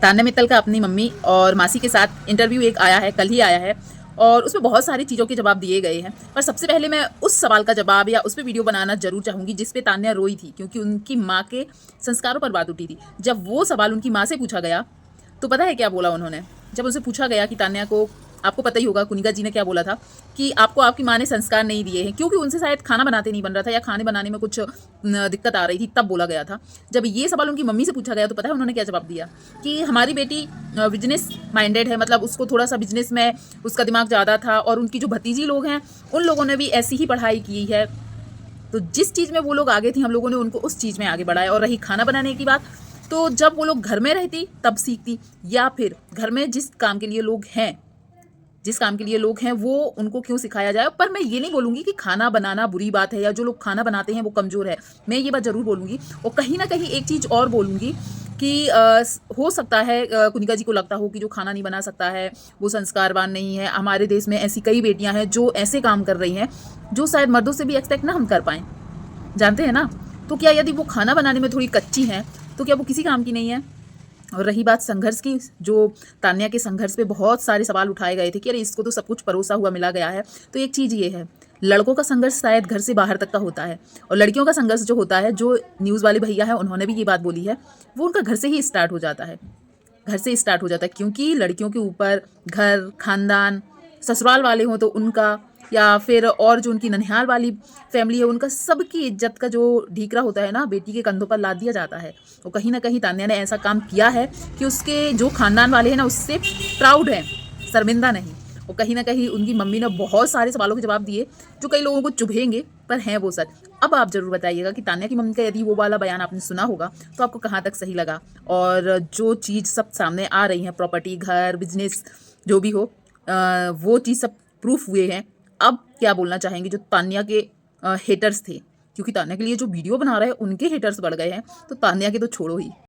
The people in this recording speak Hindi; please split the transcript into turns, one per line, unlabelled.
तान्या मित्तल का अपनी मम्मी और मासी के साथ इंटरव्यू एक आया है, कल ही आया है और उसमें बहुत सारी चीज़ों के जवाब दिए गए हैं। पर सबसे पहले मैं उस सवाल का जवाब या उस पे वीडियो बनाना ज़रूर चाहूँगी जिस पे तान्या रोई थी, क्योंकि उनकी माँ के संस्कारों पर बात उठी थी। जब वो सवाल उनकी माँ से पूछा गया तो पता है क्या बोला उन्होंने? जब उनसे पूछा गया कि तान्या को, आपको पता ही होगा कुनिका जी ने क्या बोला था कि आपको आपकी माँ ने संस्कार नहीं दिए हैं, क्योंकि उनसे शायद खाना बनाते नहीं बन रहा था या खाने बनाने में कुछ दिक्कत आ रही थी, तब बोला गया था। जब ये सवाल उनकी मम्मी से पूछा गया तो पता है उन्होंने क्या जवाब दिया कि हमारी बेटी बिजनेस माइंडेड है, मतलब उसको थोड़ा सा बिजनेस में उसका दिमाग ज़्यादा था और उनकी जो भतीजी लोग हैं उन लोगों ने भी ऐसी ही पढ़ाई की है। तो जिस चीज़ में वो लोग आगे थी हम लोगों ने उनको उस चीज़ में आगे बढ़ाया। और रही खाना बनाने की बात, तो जब वो लोग घर में रहती तब सीखती, या फिर घर में जिस काम के लिए लोग हैं वो उनको क्यों सिखाया जाए। पर मैं ये नहीं बोलूँगी कि खाना बनाना बुरी बात है या जो लोग खाना बनाते हैं वो कमज़ोर है, मैं ये बात ज़रूर बोलूँगी। और कहीं ना कहीं एक चीज़ और बोलूँगी कि हो सकता है कुनिका जी को लगता हो कि जो खाना नहीं बना सकता है वो संस्कारवान नहीं है। हमारे देश में ऐसी कई बेटियां हैं जो ऐसे काम कर रही हैं जो शायद मर्दों से भी एक्सपेक्ट ना हम कर पाएँ, जानते हैं ना। तो क्या यदि वो खाना बनाने में थोड़ी कच्ची हैं तो क्या वो किसी काम की नहीं है? और रही बात संघर्ष की, जो तान्या के संघर्ष पे बहुत सारे सवाल उठाए गए थे कि अरे इसको तो सब कुछ परोसा हुआ मिला गया है। तो एक चीज़ ये है, लड़कों का संघर्ष शायद घर से बाहर तक का होता है और लड़कियों का संघर्ष जो होता है, जो न्यूज़ वाले भैया हैं उन्होंने भी ये बात बोली है, वो उनका घर से ही स्टार्ट हो जाता है। घर से स्टार्ट हो जाता है क्योंकि लड़कियों के ऊपर घर, खानदान, ससुराल वाले हों तो उनका, या फिर और जो उनकी ननिहाल वाली फैमिली है उनका, सबकी इज्जत का जो ढीकरा होता है ना बेटी के कंधों पर लाद दिया जाता है। तो कहीं ना कहीं तान्या ने ऐसा काम किया है कि उसके जो खानदान वाले हैं ना उससे प्राउड है, शर्मिंदा नहीं। और कहीं ना कहीं उनकी मम्मी ने बहुत सारे सवालों के जवाब दिए जो कई लोगों को चुभेंगे, पर हैं वो सच। अब आप जरूर बताइएगा कि तान्या की मम्मी का यदि वो वाला बयान आपने सुना होगा तो आपको कहाँ तक सही लगा। और जो चीज़ सब सामने आ रही है, प्रॉपर्टी, घर, बिजनेस, जो भी हो, वो चीज़ सब प्रूफ हुए हैं। अब क्या बोलना चाहेंगे जो तान्या के हेटर्स थे, क्योंकि तान्या के लिए जो वीडियो बना रहे हैं उनके हेटर्स बढ़ गए हैं, तो तान्या के तो छोड़ो ही।